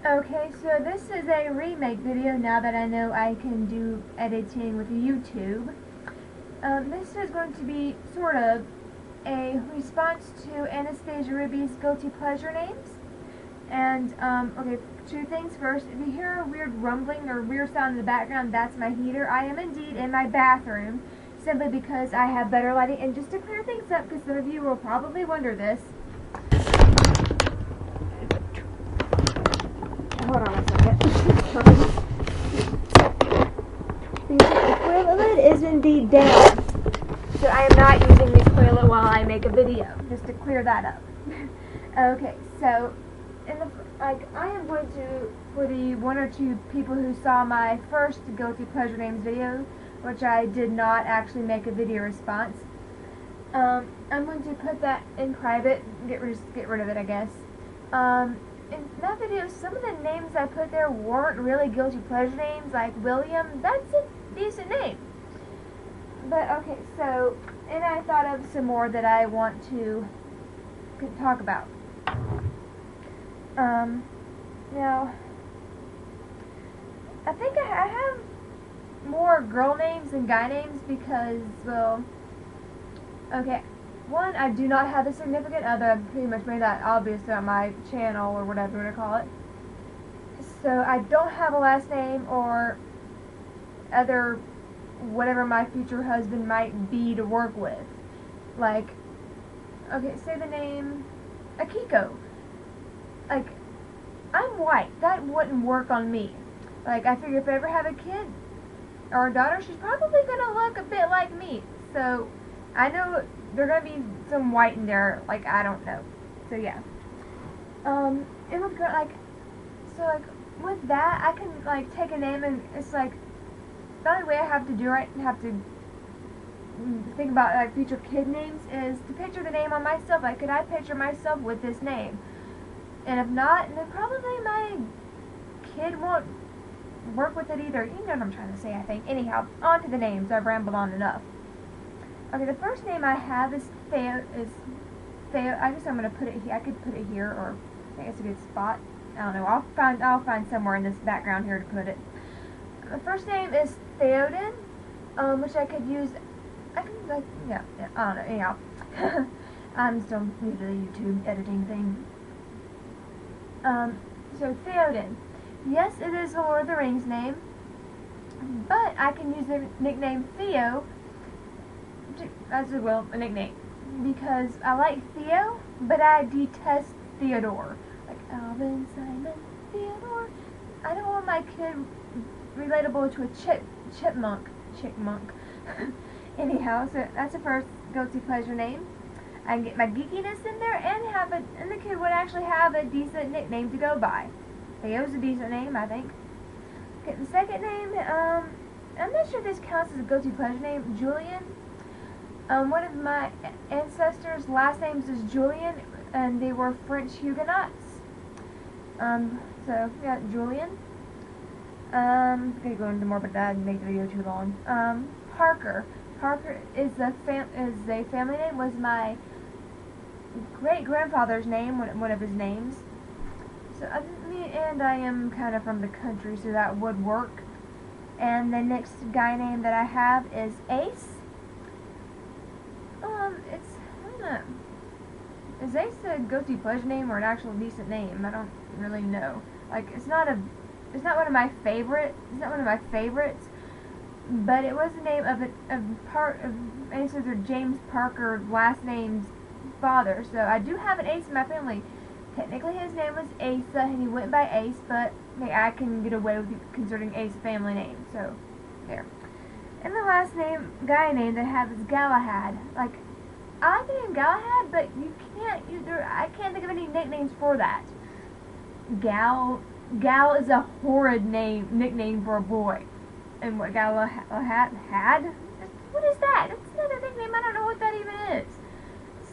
Okay, so this is a remake video now that I know I can do editing with YouTube. This is going to be sort of a response to AnastasiaRuby's guilty pleasure names. And, okay, two things first. If you hear a weird rumbling or weird sound in the background, that's my heater. I am indeed in my bathroom, simply because I have better lighting. And just to clear things up, because some of you will probably wonder this. Hold on a second. The toilet is indeed down. So I am not using the toilet while I make a video, just to clear that up. Okay, so I am going to, for the one or two people who saw my first guilty pleasure names video, which I did not actually make a video response, I'm going to put that in private, get rid of it, I guess. In that video, some of the names I put there weren't really guilty pleasure names, like William. That's a decent name. But, okay, so, and I thought of some more that I want to talk about. Now, I think I have more girl names than guy names because, well, okay, one, I do not have a significant other. I've pretty much made that obvious on my channel, or whatever you want to call it. So, I don't have a last name or other whatever my future husband might be to work with. Like, okay, say the name Akiko. Like, I'm white. That wouldn't work on me. Like, I figure if I ever have a kid or a daughter, she's probably gonna look a bit like me. So, I know there's gonna be some white in there. Like, I don't know. So, yeah. It would go, like, so, like, with that, I can, like, take a name and it's like, the only way I have to do it, have to think about, like, future kid names is to picture the name on myself. Like, could I picture myself with this name? And if not, then probably my kid won't work with it either. You know what I'm trying to say, I think. Anyhow, on to the names. I've rambled on enough. Okay, the first name I have is Theo. I guess I'm gonna put it here. I could put it here, or I think it's a good spot. I don't know. I'll find somewhere in this background here to put it. The first name is Theoden, which I could use. I can, like, yeah, I don't know. Anyhow, I'm still new to the YouTube editing thing. So Theoden. Yes, it is a Lord of the Rings name, but I can use the nickname Theo as well, a nickname, because I like Theo, but I detest Theodore. Like Alvin, Simon, Theodore. I don't want my kid relatable to a chipmunk. Anyhow, so that's the first guilty pleasure name. I can get my geekiness in there and the kid would actually have a decent nickname to go by. Theo's a decent name, I think. Okay, the second name, I'm not sure if this counts as a guilty pleasure name, Julian. One of my ancestors' last names is Julian, and they were French Huguenots. So, yeah, Julian. I'm gonna go into more, but that'd make the video too long. Parker. Parker is a family name, was my great-grandfather's name, one of his names. So, and I am kind of from the country, so that would work. And the next guy name that I have is Ace. I don't know. Is Ace a guilty pleasure name or an actual decent name? I don't really know. Like, it's not one of my favorites, but it was the name of ancestor James Parker, last name's father. So I do have an Ace in my family. Technically his name was Asa and he went by Ace, but I can get away with considering Ace a family name. So there. And the last guy name that I have is Galahad. Like, I like the name Galahad, but I can't think of any nicknames for that. Gal is a horrid nickname for a boy. And what Galahad had? What is that? That's another nickname. I don't know what that even is.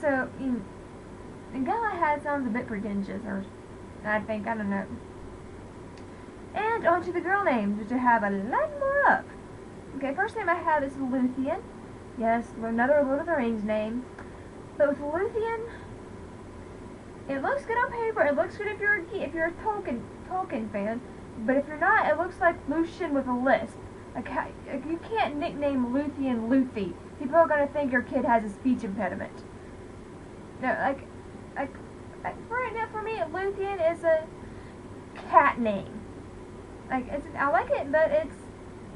So, Galahad sounds a bit pretentious, or I don't know. And on to the girl names, which I have a lot more of. Okay, first name I have is Lumpia. Yes, another Lord of the Rings name. But with Lumpia, It looks good on paper. It looks good if you're a Tolkien fan. But if you're not, it looks like Lucian with a lisp. Like you can't nickname Luthien Luffy. People are gonna think your kid has a speech impediment. No, like right now for me, Luthien is a cat name. Like I like it, but it's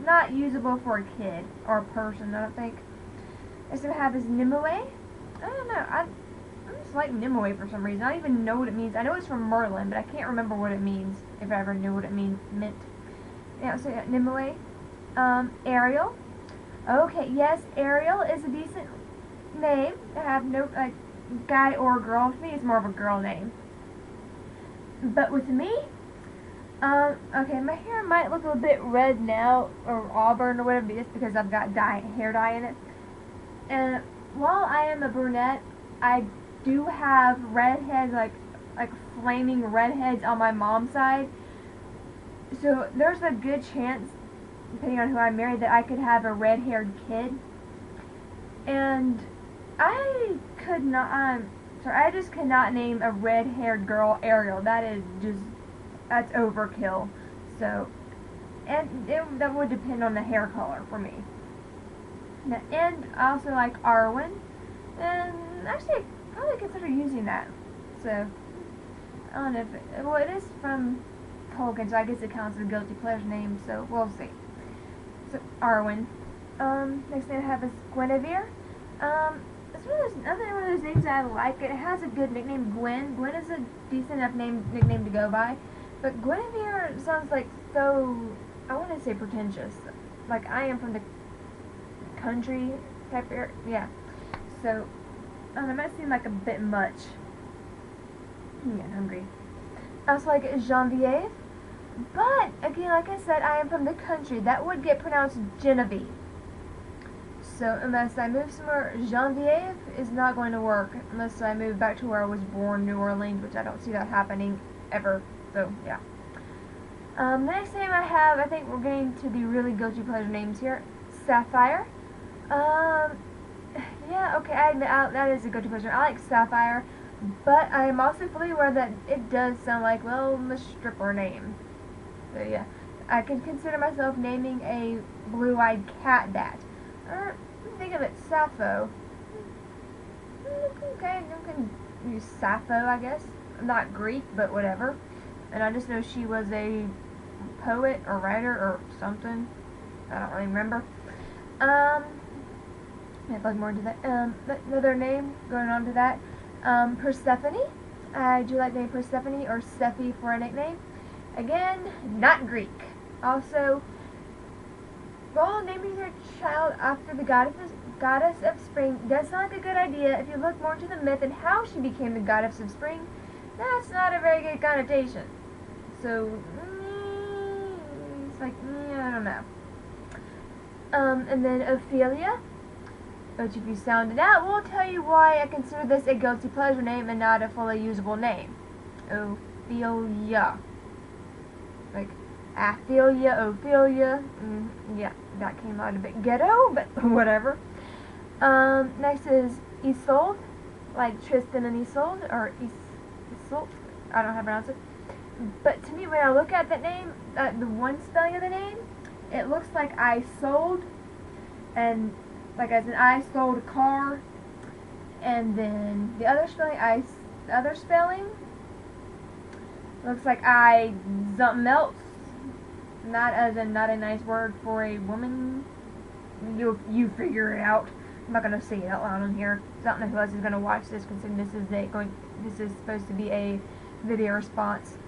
not usable for a kid or a person. I don't think. Next thing I have is Nimue. I don't know. I just like Nimue for some reason. I don't even know what it means. I know it's from Merlin, but I can't remember what it means. If I ever knew what it meant. Yeah, so yeah, Nimue. Ariel. Okay, yes, Ariel is a decent name. I have no guy or girl. To me, it's more of a girl name. But with me, okay, my hair might look a bit red now, or auburn or whatever, just because I've got hair dye in it. And while I am a brunette, I do have redheads, like flaming redheads on my mom's side. So there's a good chance, depending on who I marry, that I could have a red-haired kid. And I just cannot name a red-haired girl Ariel. That's overkill. So, and that would depend on the hair color for me. And I also like Arwen, and actually I probably consider using that. So, I don't know if it is from Tolkien, so I guess it counts as a guilty pleasure name, so we'll see. So, Arwen. Next name I have is Guinevere. It's another one of those names that I like. It has a good nickname, Gwen. Gwen is a decent enough nickname to go by. But Guinevere sounds like so, I want to say pretentious. Like I am from the country type area. Yeah. So, it might seem like a bit much. I'm getting hungry. I also like Genevieve. But, again, like I said, I am from the country. That would get pronounced Genevieve. So, unless I move somewhere, Genevieve is not going to work. Unless I move back to where I was born, New Orleans, which I don't see that happening ever. So, yeah. The next name I have, I think we're getting to the really guilty pleasure names here. Sapphire. Yeah, okay, I admit that is a guilty pleasure. I like Sapphire, but I am also fully aware that it does sound like, well, a stripper name. So, yeah. I can consider myself naming a blue-eyed cat that. Think of it, Sappho. Okay, you can use Sappho, I guess. I'm not Greek, but whatever. And I just know she was a poet or writer or something. I don't really remember. I have like more into that. Another name going on to that. Persephone. I do like the name Persephone or Sephi for a nickname. Again, not Greek. Also, while naming your child after the goddess of spring does sound like a good idea, if you look more into the myth and how she became the goddess of spring, that's not a very good connotation. So, it's like, I don't know. And then Ophelia, which if you sound it out, will tell you why I consider this a guilty pleasure name and not a fully usable name. Ophelia. Like, Ophelia. Yeah, that came out a bit ghetto, but whatever. Next is Isolde, like Tristan and Isolde, or Isolde. I don't know how to pronounce it. But to me, when I look at that name, the one spelling of the name, it looks like I sold, and like as in I sold a car, and then the other spelling, looks like I something else. Not as in not a nice word for a woman. You figure it out. I'm not gonna say it out loud on here. I don't know who else is gonna watch this, considering this is supposed to be a video response.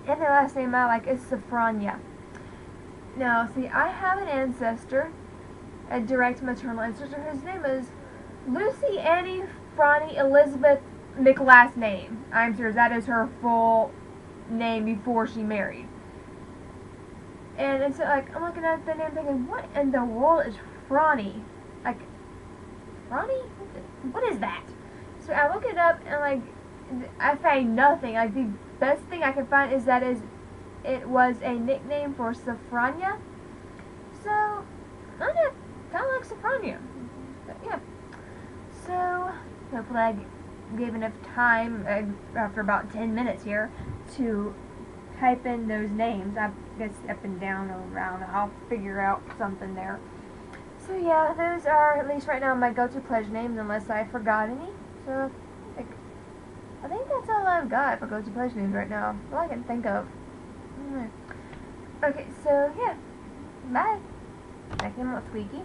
And the last name I like is Sophronia. Now, see, I have an ancestor, a direct maternal ancestor, whose name is Lucy Annie Franny Elizabeth McLast name. I'm sure that is her full name before she married. And so, like, I'm looking at the name thinking, what in the world is Franny? Like, Ronnie? What is that? So I look it up and like I find nothing. Like the best thing I can find is that it was a nickname for Sophronia. So I don't know, kind of like Sophronia. But yeah. So hopefully gave enough time, after about 10 minutes here, to type in those names. I guess up and down or around. I'll figure out something there. So yeah, those are, at least right now, my go-to pleasure names, unless I forgot any. So, like, I think that's all I've got for go-to pleasure names right now. All I can think of. Okay, so yeah. Bye. Next name was Squeaky.